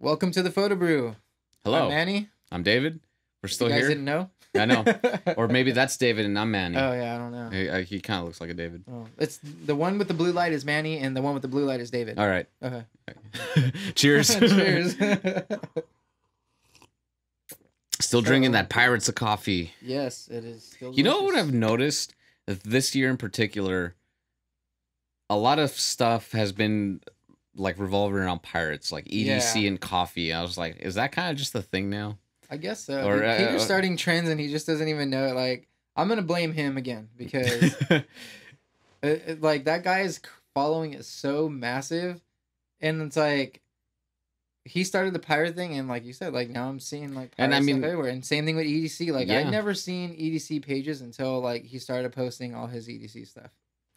Welcome to the Photo Brew. Hello. I'm Manny. I'm David. We're still you guys here. Didn't know? I know. Or maybe that's David and I'm Manny. Oh, yeah, I don't know. He kind of looks like a David. Oh, it's the one with the blue light is Manny, and the one with the blue light is David. All right. Okay. Cheers. Cheers. Still drinking that Pirates of Coffee. Yes, it is still You know delicious. what I've noticed? That this year in particular, a lot of stuff has been like revolving around pirates, like EDC and coffee. I was like, is that kind of just the thing now? I guess so. Or, Peter's starting trends, and he just doesn't even know it. Like, I'm going to blame him again, because like, that guy's following is so massive, and it's like, he started the pirate thing, and like you said, like, now I'm seeing like pirate stuff everywhere. And same thing with EDC. Like, I'd never seen EDC pages until like he started posting all his EDC stuff.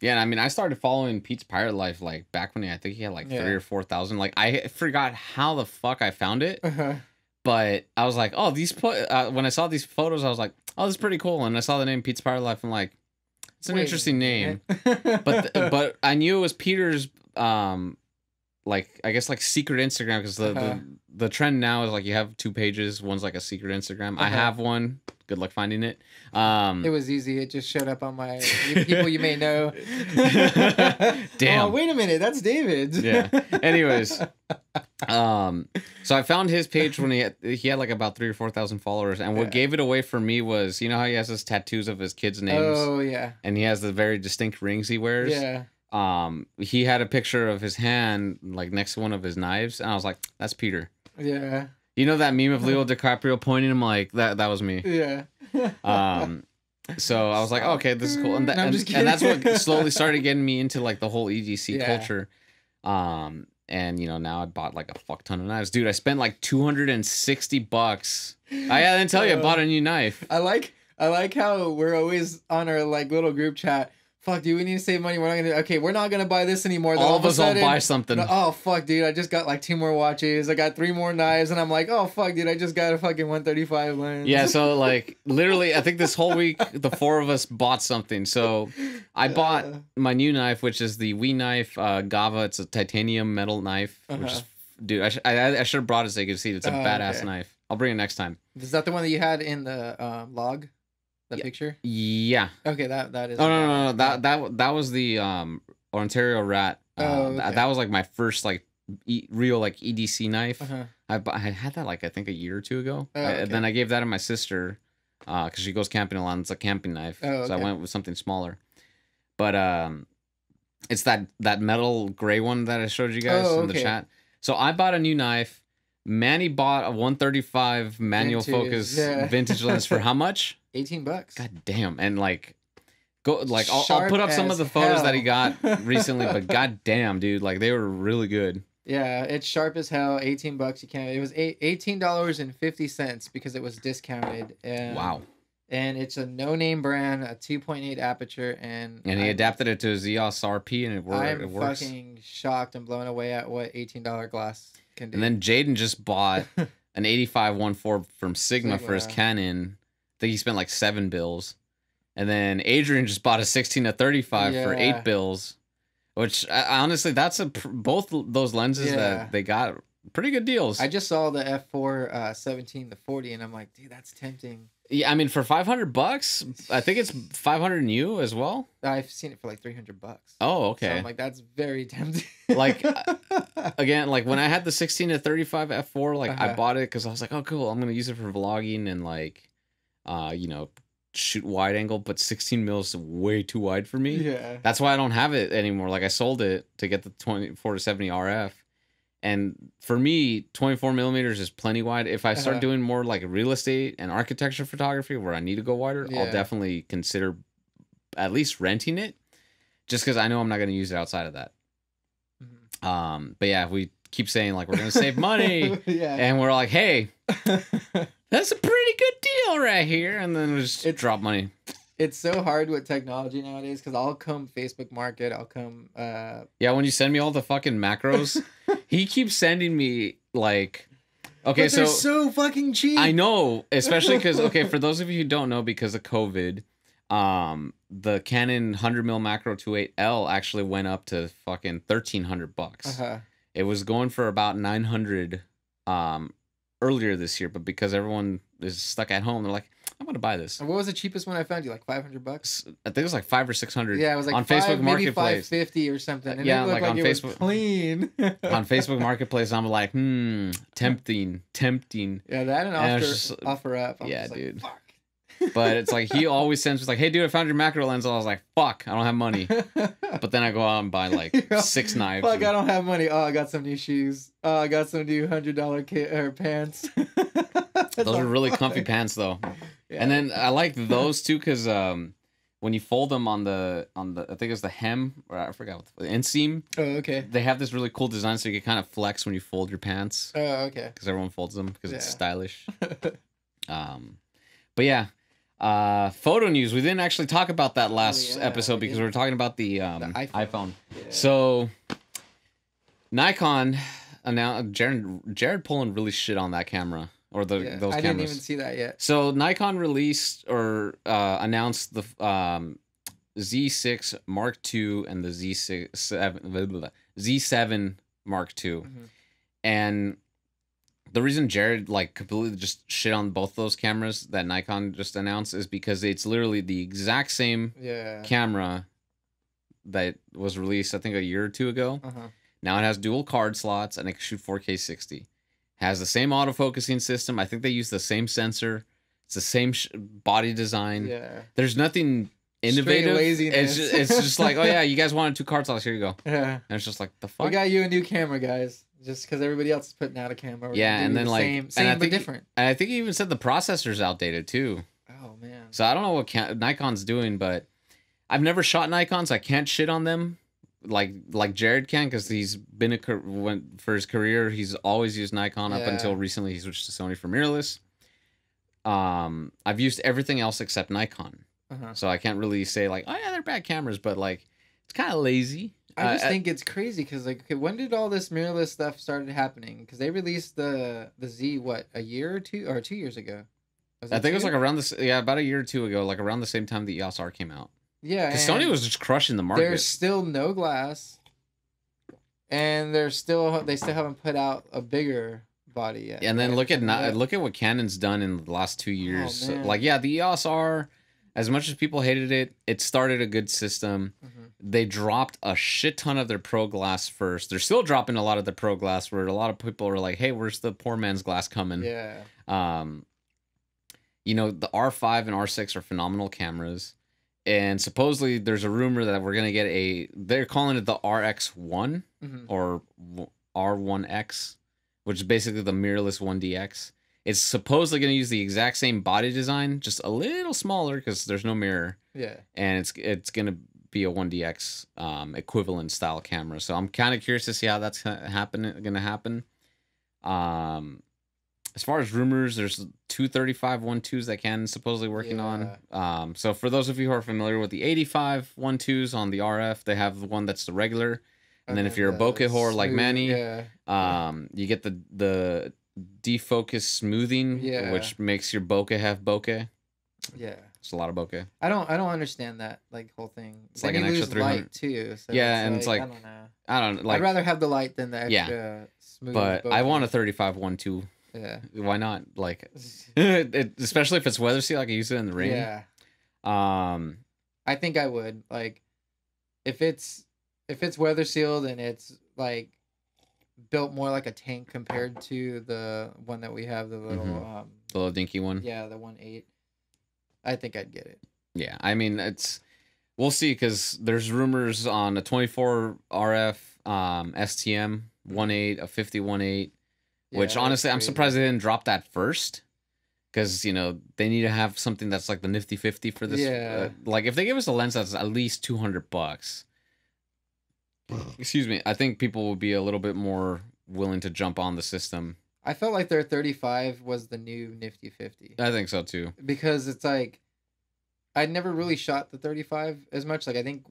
Yeah, and I mean, I started following Pete's Pirate Life like back when I think he had like 3,000 or 4,000. Like, I forgot how the fuck I found it, but I was like, oh, when I saw these photos, I was like, oh, this is pretty cool. And I saw the name Pete's Pirate Life, I'm like, it's an interesting name. but I knew it was Peter's like, I guess like secret Instagram, because the trend now is like you have two pages. One's like a secret Instagram. I have one. Good luck finding it. It was easy. It just showed up on my people you may know. Damn. Oh, wait a minute. That's David's. Yeah. Anyways, so I found his page when he had like about 3,000 or 4,000 followers, and what gave it away for me was, you know how he has his tattoos of his kids' names. Oh yeah. And he has the very distinct rings he wears. Yeah. He had a picture of his hand like next to one of his knives, and I was like, that's Peter. Yeah. You know that meme of Leo DiCaprio pointing him, like that was me. Yeah. So I was like, oh, okay, this is cool. And that's what slowly started getting me into like the whole EDC culture. And you know, now I bought like a fuck ton of knives. Dude, I spent like $260. I didn't tell you, I bought a new knife. I like how we're always on our like little group chat. Fuck, dude, we need to save money. We're not gonna buy this anymore. All of us all buy something. Oh fuck, dude, I just got like 2 more watches. I got 3 more knives, and I'm like, oh fuck, dude, I just got a fucking 135 lens. Yeah, so like literally, I think this whole week the 4 of us bought something. So I bought my new knife, which is the Wee knife Gava. It's a titanium metal knife. Which is, dude, I should have brought it so you could see it. It's a badass knife. I'll bring it next time. Is that the one that you had in the log? The picture? Yeah. Okay, that is. Oh no. That was the Ontario Rat. That was like my first like real like EDC knife. I had that like I think a year or 2 ago. And then I gave that to my sister because she goes camping a lot. It's a camping knife, so I went with something smaller. But it's that metal gray one that I showed you guys in the chat. So I bought a new knife. Manny bought a 135 manual focus vintage lens for how much? $18. God damn. And like I'll put up some of the photos that he got recently, but god damn, dude, like they were really good. Yeah, it's sharp as hell. $18. You can't. It was $18.50 because it was discounted. And, wow. And it's a no-name brand, a 2.8 aperture, and he adapted it to his EOS RP, and it works. I'm fucking shocked and blown away at what $18 glass can do. And then Jaden just bought an 85-1.4 from Sigma for his Canon. I think he spent like $7. And then Adrian just bought a 16-35 for $8, which honestly, that's both those lenses that they got pretty good deals. I just saw the F4 17-40, and I'm like, dude, that's tempting. Yeah, I mean, for $500, I think it's 500 new as well. I've seen it for like $300. Oh, okay. So I'm like, that's very tempting. Like, again, like when I had the 16-35 F4, like I bought it because I was like, oh, cool, I'm gonna use it for vlogging and like, you know, shoot wide angle. But 16 mils is way too wide for me. Yeah, that's why I don't have it anymore. Like I sold it to get the 24-70 RF. And for me, 24 millimeters is plenty wide. If I start doing more like real estate and architecture photography where I need to go wider, I'll definitely consider at least renting it, just because I know I'm not going to use it outside of that. But yeah, we keep saying like we're going to save money, and we're like, hey, that's a pretty good deal right here, and then we just drop money. It's so hard with technology nowadays because I'll come Facebook Market, I'll come. Yeah, when you send me all the fucking macros, he keeps sending me like, okay, but they're so fucking cheap. I know, especially because for those of you who don't know, because of COVID, the Canon 100mm macro 2.8L actually went up to fucking $1,300. It was going for about 900 earlier this year, but because everyone is stuck at home, they're like, I'm gonna buy this. And what was the cheapest one I found you? Like $500? I think it was like $500 or $600. Yeah, it was like on Facebook Marketplace, $550 or something. And yeah, it looked like on it Facebook, was clean. on Facebook Marketplace, I'm like, tempting. Yeah, that and offer up. Yeah, like, dude. Fuck. But it's like he always sends like, hey dude, I found your macro lens. And I was like, fuck, I don't have money. But then I go out and buy like 6 knives. Fuck, I don't have money. Oh, I got some new shoes. Oh, I got some new $100 pants. Those are really comfy pants though. Yeah. And then I like those too because when you fold them on the I think it's the hem, or I forgot what the inseam. Oh, okay. They have this really cool design so you can kind of flex when you fold your pants. Oh, okay. Because everyone folds them because it's stylish. But yeah. Photo news. We didn't actually talk about that last episode because we were talking about the iPhone. Yeah. So Nikon announced Jared Pullen really shit on that camera or those cameras. I didn't even see that yet. So Nikon released or announced the Z6 Mark II and the Z7 Mark II, and the reason Jared like completely just shit on both those cameras that Nikon just announced is because it's literally the exact same camera that was released, I think, a year or two ago. Now it has dual card slots and it can shoot 4K 60. Has the same autofocusing system. I think they use the same sensor. It's the same body design. Yeah. There's nothing innovative. It's just like, oh yeah, you guys wanted 2 card slots. Here you go. Yeah. And it's just like, the fuck. We got you a new camera, guys. Just because everybody else is putting out a camera. Yeah, and then like same but different. And I think he even said the processor's outdated too. Oh man. So I don't know what Nikon's doing, but I've never shot Nikon, so I can't shit on them like Jared can because he's been for his career. He's always used Nikon up until recently. He switched to Sony for mirrorless. I've used everything else except Nikon, so I can't really say like, oh yeah, they're bad cameras, but like it's kind of lazy. I just think it's crazy because like, okay, when did all this mirrorless stuff started happening? Because they released the Z a year or 2 years ago. I think it was like around this, about a year or 2 ago, like around the same time the EOS R came out. Yeah, because Sony was just crushing the market. There's still no glass, and they still haven't put out a bigger body yet. And then look at what Canon's done in the last 2 years. So, like the EOS R, as much as people hated it, it started a good system. They dropped a shit ton of their Pro Glass first. They're still dropping a lot of the Pro Glass where a lot of people are like, hey, where's the poor man's glass coming? Yeah. You know, the R5 and R6 are phenomenal cameras. And supposedly there's a rumor that we're going to get they're calling it the RX1 or R1X, which is basically the mirrorless 1DX. It's supposedly going to use the exact same body design, just a little smaller because there's no mirror. Yeah. And it's going to be a 1DX equivalent style camera. So I'm kind of curious to see how that's going to happen. As far as rumors, there's 235 1.2s that Canon's supposedly working on. So for those of you who are familiar with the 85 1.2s on the RF, they have the one that's the regular. And then if you're a bokeh whore like Manny, you get the defocus smoothing, which makes your bokeh have bokeh. Yeah. It's a lot of bokeh. I don't understand that whole thing. It's like an extra 300 light too. So it's like I don't know. I'd rather have the light than the extra smooth. But bokeh. I want a 35 1.2. Yeah. Why not? Like, especially if it's weather seal, I can use it in the rain. Yeah. I think I would like if it's weather sealed and it's like built more like a tank compared to the one that we have, the little dinky one. Yeah, the 1.8. I think I'd get it. Yeah, I mean we'll see because there's rumors on a 24 RF STM 1.8, a 50 1.8, which honestly I'm surprised they didn't drop that first because they need to have something that's like the nifty 50 for this. Yeah. Like if they give us a lens that's at least $200, excuse me, I think people will be a little bit more willing to jump on the system. I felt like their 35 was the new nifty 50. I think so too. Because it's like, I'd never really shot the 35 as much. Like I think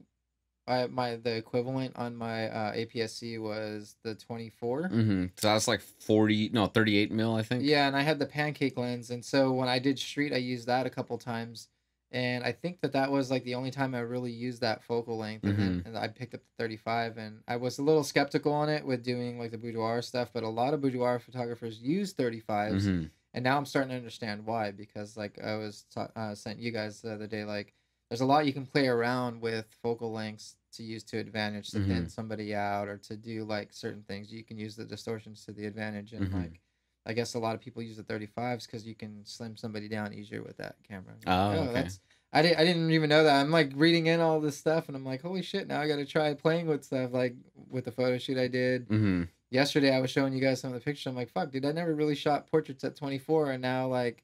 the equivalent on my APS-C was the 24. So that's like 38 mil, I think. Yeah, and I had the pancake lens, and so when I did street, I used that a couple times, And I think that was like the only time I really used that focal length. And then I picked up the 35, and I was a little skeptical on it with doing like the boudoir stuff, but a lot of boudoir photographers use 35s. And now I'm starting to understand why, because like I was sent you guys the other day, like there's a lot you can play around with focal lengths to use to advantage to thin somebody out, or to do like certain things. You can use the distortions to the advantage, and like I guess a lot of people use the 35s because you can slim somebody down easier with that camera. Like, oh, okay. I didn't even know that. I'm like reading in all this stuff, and I'm like, holy shit! Now I got to try playing with stuff, like with the photo shoot I did yesterday. I was showing you guys some of the pictures. I'm like, fuck, dude, I never really shot portraits at 24, and now like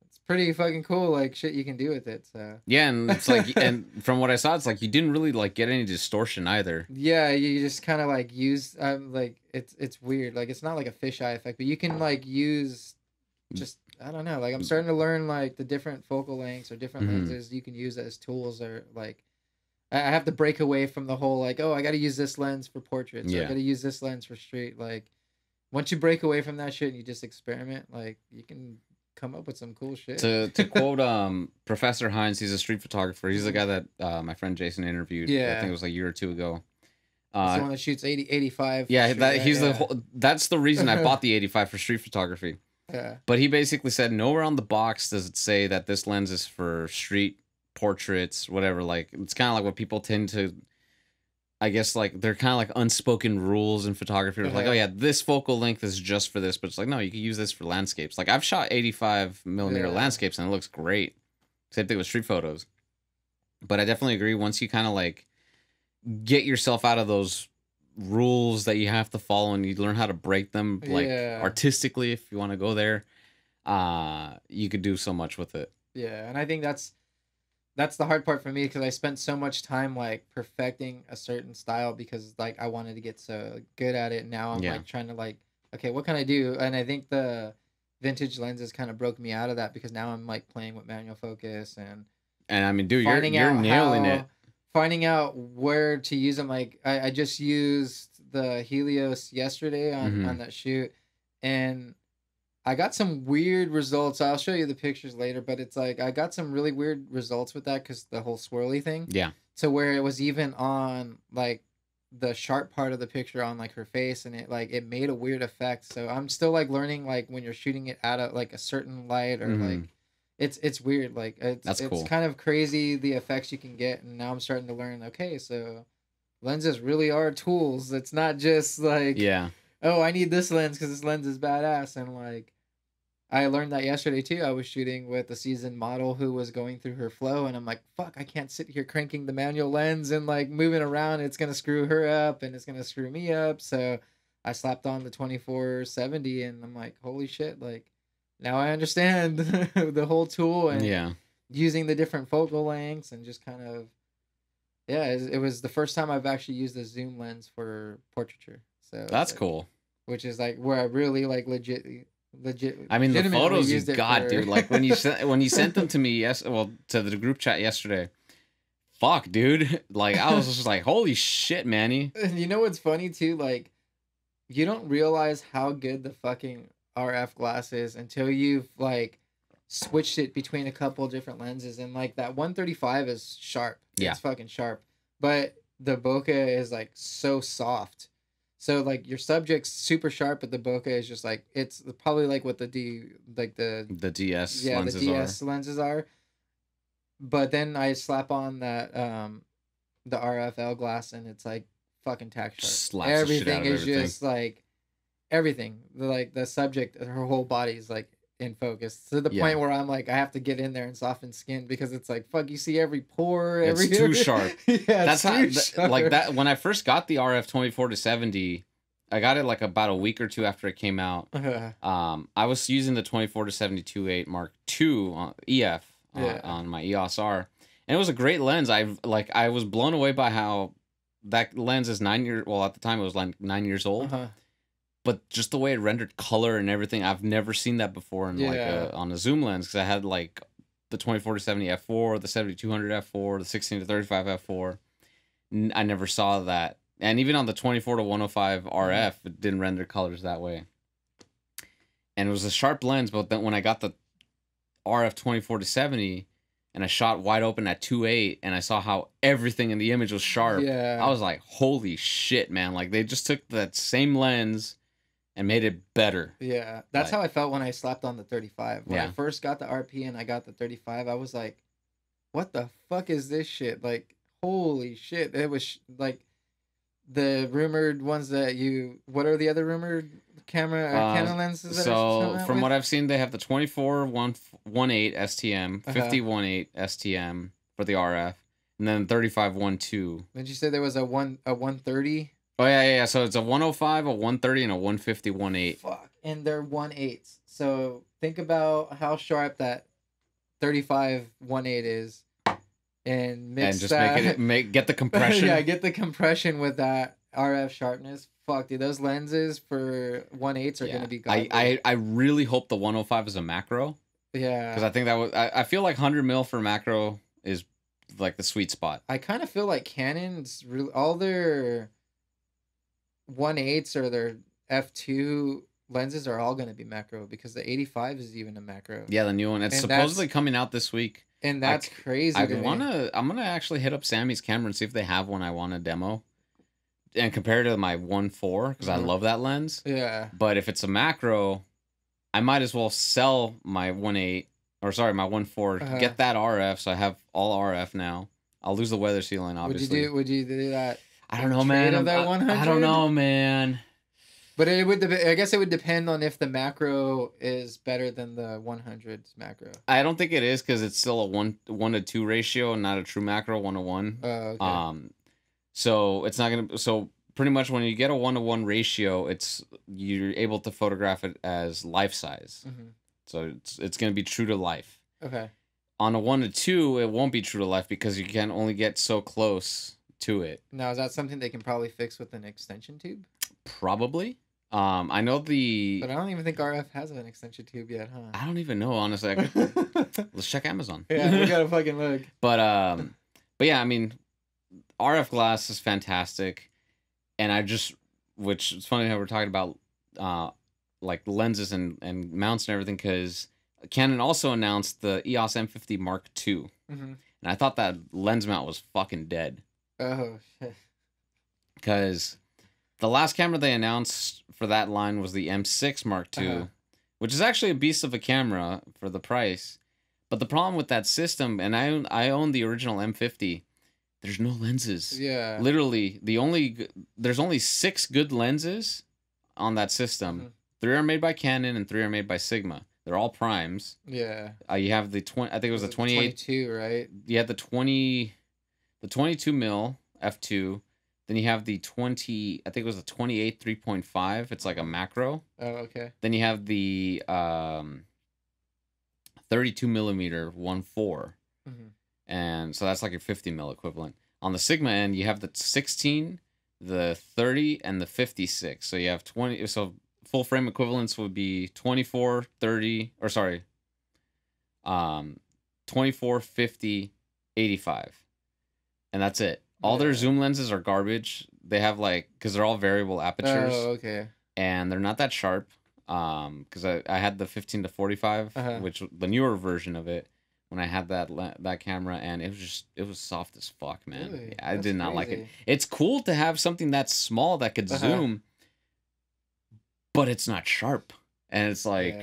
it's pretty fucking cool. Like shit you can do with it. So yeah, and it's like, and from what I saw, it's like you didn't really like get any distortion either. Yeah, you just kind of like use like it's weird. Like it's not like a fisheye effect, but you can like use just, I don't know. Like I'm starting to learn like the different focal lengths or different lenses you can use as tools. Or like I have to break away from the whole like, oh, I got to use this lens for portraits. Or I got to use this lens for street. Like once you break away from that shit and you just experiment, like you can come up with some cool shit. To quote Professor Hines, he's a street photographer. He's the guy that my friend Jason interviewed. I think it was like a year or two ago. He's the one that shoots 85. Yeah, that's the reason I bought the 85 for street photography. Yeah. But he basically said nowhere on the box does it say that this lens is for street portraits, whatever. Like it's kind of like what people tend to, I guess, like they're kind of like unspoken rules in photography. Like, oh yeah, this focal length is just for this, but it's like, no, you can use this for landscapes. Like I've shot 85mm landscapes and it looks great. Same thing with street photos. But I definitely agree, once you kind of like get yourself out of those rules that you have to follow and you learn how to break them, like artistically, if you want to go there, you could do so much with it. Yeah, and I think that's the hard part for me, because I spent so much time like perfecting a certain style because like I wanted to get so good at it. And now I'm like trying to like, okay, what can I do? And I think the vintage lenses kind of broke me out of that, because now I'm like playing with manual focus and I mean, dude, you're nailing it. Finding out where to use them. Like I just used the Helios yesterday on that shoot, and I got some weird results. I'll show you the pictures later, but it's like I got some really weird results with that because the whole swirly thing. Yeah. So where it was even on like the sharp part of the picture on like her face, and it made a weird effect. So I'm still like learning like when you're shooting it at like a certain light, or like it's weird. Like it's cool. kind of crazy the effects you can get. And now I'm starting to learn, okay, so lenses really are tools. It's not just like, oh, I need this lens because this lens is badass. And like I learned that yesterday too. I was shooting with a seasoned model who was going through her flow, and I'm like, fuck, I can't sit here cranking the manual lens and like moving around. It's gonna screw her up and it's gonna screw me up. So I slapped on the 24-70, and I'm like, holy shit, like now I understand the whole tool and using the different focal lengths, and just kind of, it was the first time I've actually used a zoom lens for portraiture. So that's like, cool. Which is like where I really like legit. I mean, the photos you got, dude. Like when you sent them to me, to the group chat yesterday. Fuck, dude. Like I was just like, holy shit, Manny. And you know what's funny too? Like you don't realize how good the fucking RF glass is until you've like switched it between a couple different lenses, and like that 135 is sharp. It's fucking sharp, but the bokeh is like so soft. So like your subject's super sharp, but the bokeh is just like, it's probably like what the DS lenses are. But then I slap on that the RFL glass, and it's like fucking tack sharp. Everything is just like everything. Like the subject, her whole body is like in focus to the point where I'm like, I have to get in there and soften skin, because it's like, fuck, you see every pore, it's too sharp. That's how like that. When I first got the RF 24-70, I got it like about a week or two after it came out. I was using the 24-72.8 Mark II EF on my EOS R, and it was a great lens. I was blown away by how that lens is 9 years. Well, at the time it was like 9 years old. But just the way it rendered color and everything, I've never seen that before in on a zoom lens, because I had like the 24-70 f4, the 7200 f4, the 16-35 f4. I never saw that, and even on the 24-105 RF, it didn't render colors that way. And it was a sharp lens, but then when I got the RF 24-70, and I shot wide open at 2.8, and I saw how everything in the image was sharp. Yeah. I was like, holy shit, man. Like, they just took that same lens and made it better. Yeah. That's how I felt when I slapped on the 35. When Yeah. I first got the RP and I got the 35, I was like, what the fuck is this shit? Like, holy shit. It was like the rumored ones that what are the other rumored Canon lenses that so from what I've seen, they have the 24-1.8 STM, 50-1.8 STM for the RF, and then 35-1.2. Did you say there was a 130? Oh yeah. So it's a 105, a 130, and a 150 1.8. Fuck, and they're 1.8s. So think about how sharp that 35 1.8 is, and mix just that. Get the compression. Yeah, get the compression with that RF sharpness. Fuck, dude, those lenses for 1.8s are gonna be godly. I really hope the 105 is a macro. Yeah, because I think that I feel like 100 mil for macro is like the sweet spot. I kind of feel like Canon's really all their 1.8s or their f2 lenses are all going to be macro, because the 85 is even a macro. Yeah, the new one. It's supposedly coming out this week. And that's crazy. I'm gonna actually hit up Sammy's camera and see if they have one I want to demo, and compare it to my 1.4, because I love that lens. Yeah. But if it's a macro, I might as well sell my 1.8, or sorry, my 1.4, get that RF, so I have all RF now. I'll lose the weather sealing, obviously. Would you do that? I don't know, man. I don't know, man. But I guess it would depend on if the macro is better than the 100's macro. I don't think it is, because it's still a 1:2 ratio and not a true macro 1:1. Oh, okay. So it's not gonna. So pretty much when you get a 1:1 ratio, you're able to photograph it as life size. Mm-hmm. So it's gonna be true to life. Okay. On a 1:2, it won't be true to life, because you can only get so close to it. Now, is that something they can probably fix with an extension tube? Probably. I know But I don't even think RF has an extension tube yet, huh? I don't even know, honestly. Let's check Amazon. Yeah, we gotta fucking look. But yeah, I mean, RF glass is fantastic, and which it's funny how we're talking about like lenses and mounts and everything, because Canon also announced the EOS M50 Mark II, and I thought that lens mount was fucking dead. Oh shit! Because the last camera they announced for that line was the M6 Mark II, which is actually a beast of a camera for the price. But the problem with that system, and I own the original M50, there's no lenses. Yeah. Literally, there's only 6 good lenses on that system. 3 are made by Canon and 3 are made by Sigma. They're all primes. Yeah. You have the 20. I think it was the 28. 22, right? You had the 22 mil f2. Then you have the 20, I think it was the 28 3.5. It's like a macro. Oh, okay. Then you have the 32 millimeter 1.4. And so that's like your 50 mil equivalent. On the Sigma end, you have the 16, the 30, and the 56. So you have 20. So full frame equivalents would be 24, 30, or sorry, 24, 50, 85. And that's it. All their zoom lenses are garbage. They have because they're all variable apertures. Oh, okay. And they're not that sharp. Because I had the 15 to 45, which the newer version of it, when I had that camera, and it was soft as fuck, man. Really? Yeah, I did not like it. It's cool to have something that's small that could zoom, but it's not sharp. And it's like,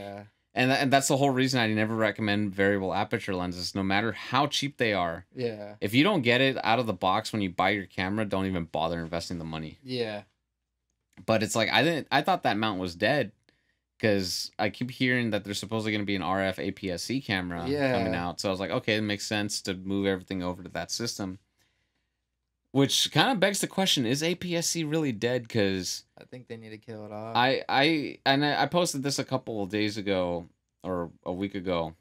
and that's the whole reason I never recommend variable aperture lenses, no matter how cheap they are. Yeah. If you don't get it out of the box when you buy your camera, don't even bother investing the money. Yeah. But it's like, I thought that mount was dead, because I keep hearing that there's supposedly going to be an RF APS-C camera coming out. So I was like, okay, it makes sense to move everything over to that system. Which kind of begs the question, is APS-C really dead? Because I think they need to kill it off. I posted this a couple of days ago, or a week ago,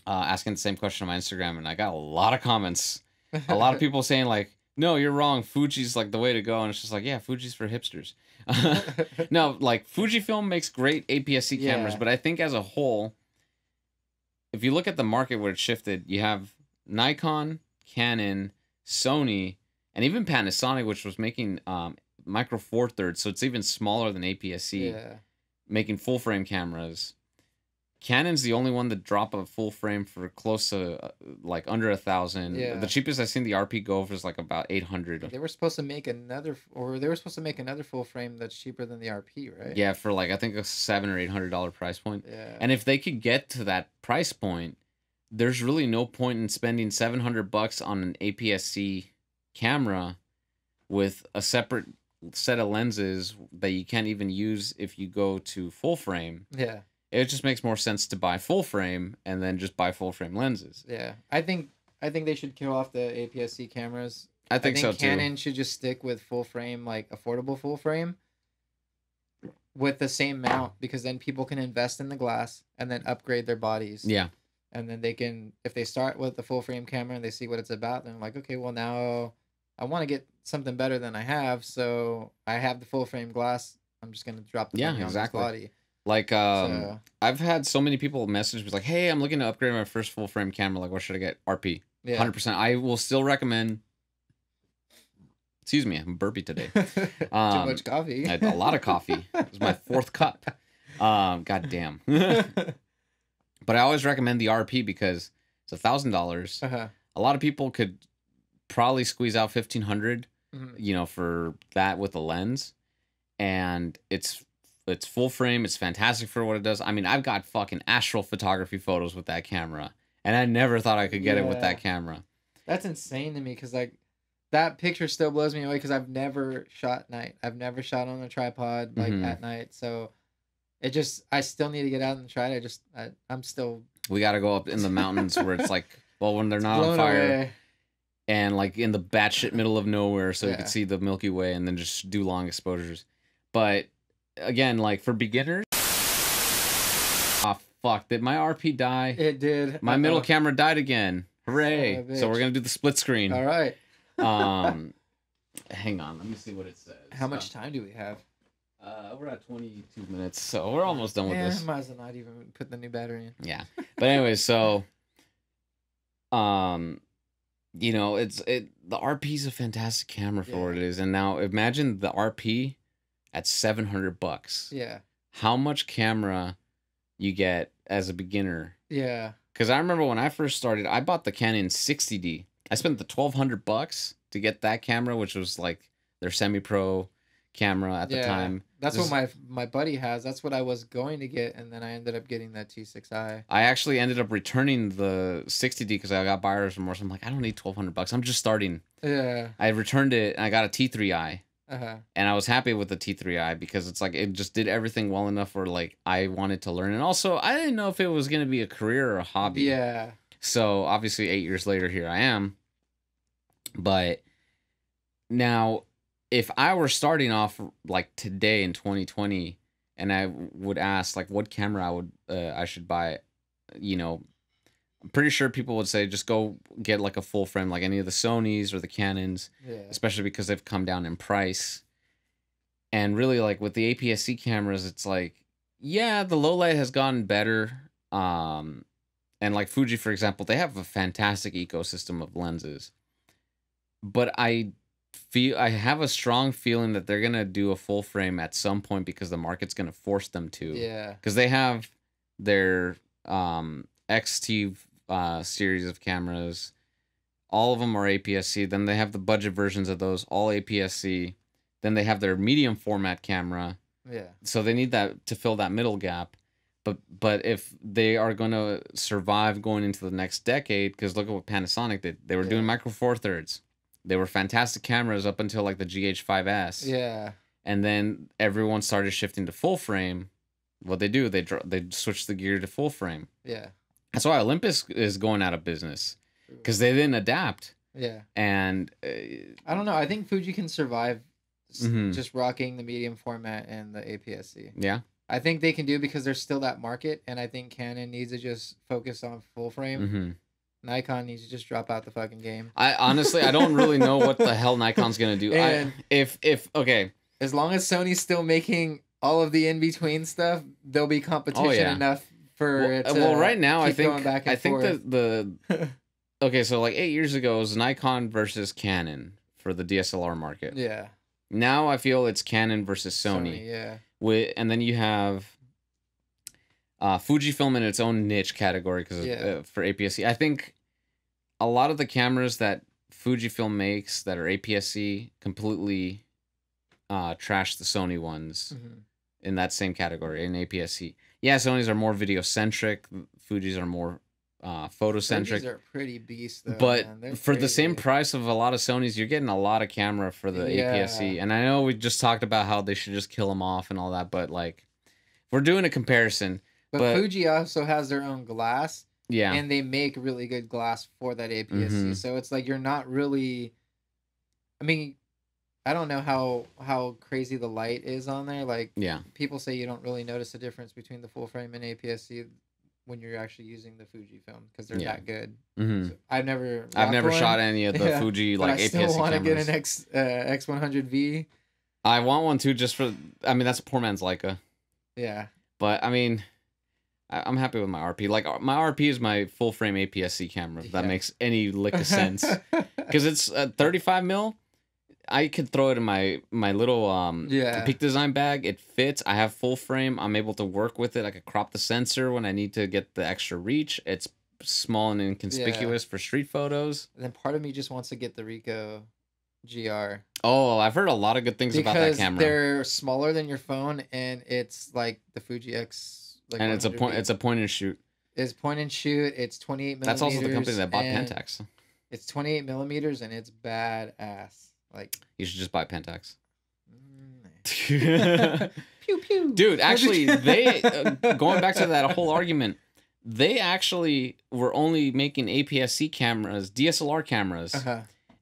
asking the same question on my Instagram, and I got a lot of comments. A lot of people saying like, no, you're wrong, Fuji's like the way to go. And it's just like, yeah, Fuji's for hipsters. No, like Fujifilm makes great APS-C cameras, but I think as a whole, if you look at the market where it shifted, you have Nikon, Canon, Sony, and even Panasonic, which was making micro four thirds, so it's even smaller than APS-C, making full frame cameras. Canon's the only one that drop a full frame for close to like under 1,000. Yeah. The cheapest I've seen the RP go for is like about 800. They were supposed to make another full frame that's cheaper than the RP, right? Yeah, for like I think a $700 or $800 price point. Yeah. And if they could get to that price point, there's really no point in spending $700 on an APS-C camera with a separate set of lenses that you can't even use if you go to full frame. Yeah. It just makes more sense to buy full frame and then just buy full frame lenses. Yeah. I think they should kill off the APS-C cameras. I think so too. Canon should just stick with full frame, like affordable full frame with the same mount, because then people can invest in the glass and then upgrade their bodies. Yeah. And then they can, if they start with the full frame camera and they see what it's about, then like, okay, well now I want to get something better than I have, so I have the full frame glass. I'm just gonna drop the money on this body. Like I've had so many people message me like, "Hey, I'm looking to upgrade my first full frame camera. Like, what should I get?" RP. Yeah. 100%. I will still recommend. Excuse me, I'm burpy today. Too much coffee. I had a lot of coffee. It was my 4th cup. God damn. But I always recommend the RP because it's $1,000. A lot of people could probably squeeze out 1,500, you know, for that with a lens, and it's full frame. It's fantastic for what it does. I mean, I've got fucking astral photography photos with that camera, and I never thought I could get it with that camera. That's insane to me, because like that picture still blows me away, because I've never shot night. I've never shot on a tripod like at night, so it just, I still need to get out and try it. I'm still. We got to go up in the mountains where it's like, well, when they're not on fire. Away. And like in the batshit middle of nowhere, so you can see the Milky Way, and then just do long exposures. But again, like for beginners, oh fuck, did my RP die? It did. My middle camera died again. Hooray! So we're gonna do the split screen. All right. Hang on, let me see what it says. How much time do we have? We're at 22 minutes, so we're almost done with this. Might as well not even put the new battery in. Yeah, but anyway, so you know, the RP is a fantastic camera for what it is, and now imagine the RP at $700. Yeah. How much camera you get as a beginner? Yeah. Because I remember when I first started, I bought the Canon 60D. I spent the $1,200 to get that camera, which was like their semi-pro camera at the time. That's what my buddy has. That's what I was going to get, and then I ended up getting that T6i. I actually ended up returning the 60D because I got buyer's remorse. I'm like, I don't need $1,200. I'm just starting. Yeah. I returned it, and I got a T3i. And I was happy with the T3i because it's like it just did everything well enough where like I wanted to learn, and also I didn't know if it was gonna be a career or a hobby. Yeah. So obviously 8 years later, here I am. But now, if I were starting off like today in 2020, and I would ask like what camera I should buy, you know, I'm pretty sure people would say just go get like a full frame, like any of the Sonys or the Canons, especially because they've come down in price. And really, like with the APS-C cameras, it's like, yeah, the low light has gotten better. And like Fuji, for example, they have a fantastic ecosystem of lenses. But I have a strong feeling that they're gonna do a full frame at some point because the market's gonna force them to. Yeah. Because they have their XT series of cameras. All of them are APS-C. Then they have the budget versions of those, all APS-C. Then they have their medium format camera. Yeah. So they need that to fill that middle gap. But if they are going to survive going into the next decade, because look at what Panasonic did. They were doing Micro Four Thirds. They were fantastic cameras up until like the GH5S. Yeah. And then everyone started shifting to full frame. What they do, they switch the gear to full frame. Yeah. That's why Olympus is going out of business, because they didn't adapt. Yeah. And I don't know. I think Fuji can survive just rocking the medium format and the APS-C. Yeah. I think they can do, because there's still that market, and I think Canon needs to just focus on full frame. Nikon needs to just drop out the fucking game. I honestly, I don't really know what the hell Nikon's gonna do. And Okay, as long as Sony's still making all of the in between stuff, there'll be competition enough for it to right now keep going back and forth. That the okay, so like 8 years ago it was Nikon versus Canon for the DSLR market. Yeah. Now I feel it's Canon versus Sony. Yeah. And then you have Fujifilm in its own niche category because for APS-C. I think a lot of the cameras that Fujifilm makes that are APS-C completely trash the Sony ones in that same category in APS-C. Yeah, Sonys are more video centric. Fuji's are more photo centric. Fuji's are pretty beast though. But for the same price of a lot of Sonys, you're getting a lot of camera for the APS-C. And I know we just talked about how they should just kill them off and all that, but like we're doing a comparison. But Fuji also has their own glass. Yeah. And they make really good glass for that APS-C. So it's like you're not really... I mean, I don't know how crazy the light is on there. Like, people say you don't really notice a difference between the full frame and APS-C when you're actually using the Fujifilm because they're that good. So I've never shot any of the Fuji like APS-C cameras. I still want to get an X100V. I want one too, just for... I mean, that's a poor man's Leica. Yeah. But, I mean... I'm happy with my RP. Like, my RP is my full frame APS-C camera, if that makes any lick of sense. Because it's 35 mil. I could throw it in my little Peak Design bag. It fits. I have full frame. I'm able to work with it. I could crop the sensor when I need to get the extra reach. It's small and inconspicuous for street photos. And then part of me just wants to get the Ricoh GR. Oh, I've heard a lot of good things about that camera. Because they're smaller than your phone, and it's like the Fuji X. Like and it's a point and shoot. It's point and shoot. It's 28 millimeters. That's also the company that bought Pentax. It's 28 millimeters and it's badass. Like you should just buy Pentax. Pew pew. Dude, actually, they going back to that whole argument, they actually were only making APS-C cameras, DSLR cameras,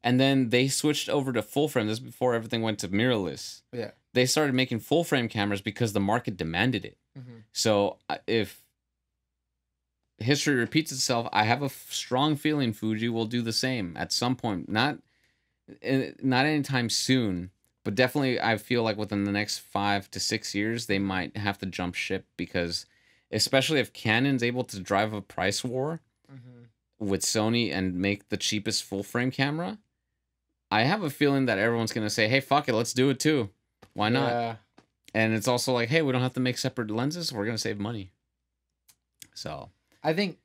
and then they switched over to full frame. This is before everything went to mirrorless. Yeah. They started making full frame cameras because the market demanded it. So if history repeats itself, I have a strong feeling Fuji will do the same at some point. Not anytime soon, but definitely I feel like within the next 5 to 6 years, they might have to jump ship because especially if Canon's able to drive a price war with Sony and make the cheapest full frame camera, I have a feeling that everyone's going to say, hey, fuck it, let's do it too. Why not? Yeah. And it's also like, hey, we don't have to make separate lenses. We're going to save money. So I don't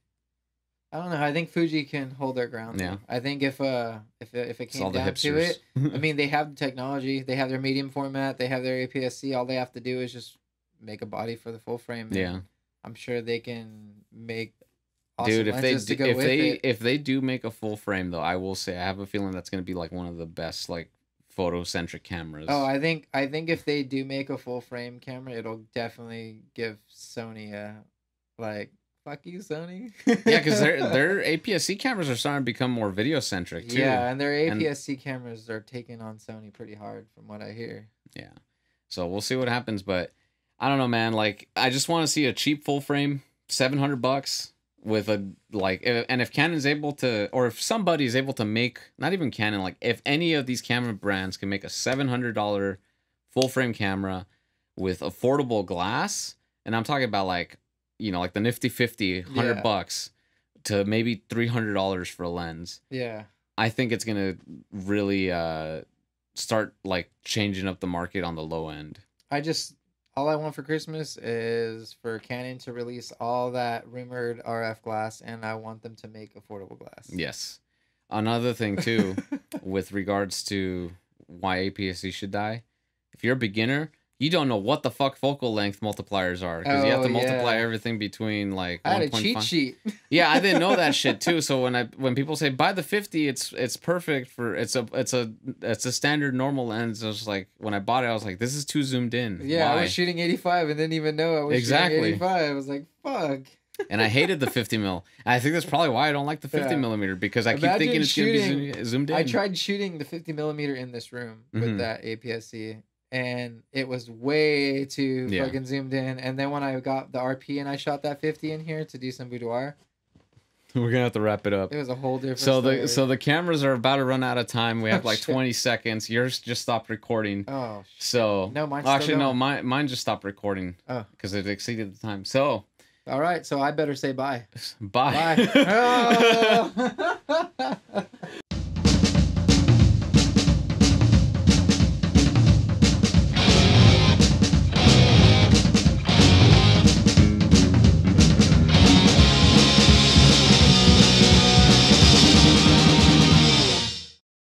know. I think Fuji can hold their ground. Yeah. I think if it came down to it, I mean, they have the technology. They have their medium format. They have their APS-C. All they have to do is just make a body for the full frame. Yeah. I'm sure they can make awesome Dude, lenses to go with it. If they do make a full frame, though, I will say I have a feeling that's going to be like one of the best, like, photo-centric cameras. Oh, I think if they do make a full frame camera, it'll definitely give Sony a like fuck you, Sony. Yeah, because their APS-C cameras are starting to become more video-centric too. Yeah, and their APS-C cameras are taking on Sony pretty hard, from what I hear. Yeah, so we'll see what happens, but I don't know, man. Like, I just want to see a cheap full frame, $700. With a like, and if Canon's able to, or if somebody's able to make, not even Canon, like if any of these camera brands can make a $700 full frame camera with affordable glass, and I'm talking about like, you know, like the nifty 50, $100 to maybe $300 for a lens. Yeah, I think it's gonna really start like changing up the market on the low end. All I want for Christmas is for Canon to release all that rumored RF glass, and I want them to make affordable glass. Yes. Another thing, too, with regards to why APS-C should die, if you're a beginner, you don't know what the fuck focal length multipliers are, because you have to multiply everything between like 1.5. I had a cheat sheet. Yeah, I didn't know that shit too. So when people say buy the 50, it's perfect for it's a standard normal lens. I was like, when I bought it, I was like, this is too zoomed in. Yeah, why? I was shooting 85 and didn't even know I was shooting 85. I was like, fuck. And I hated the 50 mil. And I think that's probably why I don't like the 50 millimeter, because I keep thinking it's gonna be zoomed in. I tried shooting the 50 millimeter in this room with that APS-C. And it was way too fucking zoomed in. And then when I got the RP and I shot that 50 in here to do some boudoir, we're gonna have to wrap it up. It was a whole different story. So the cameras are about to run out of time. We have like 20 seconds. Yours just stopped recording. Oh. So no, mine's actually still going. no, mine just stopped recording. Oh. Because it exceeded the time. So. All right. So I better say bye. Bye. Bye. Oh.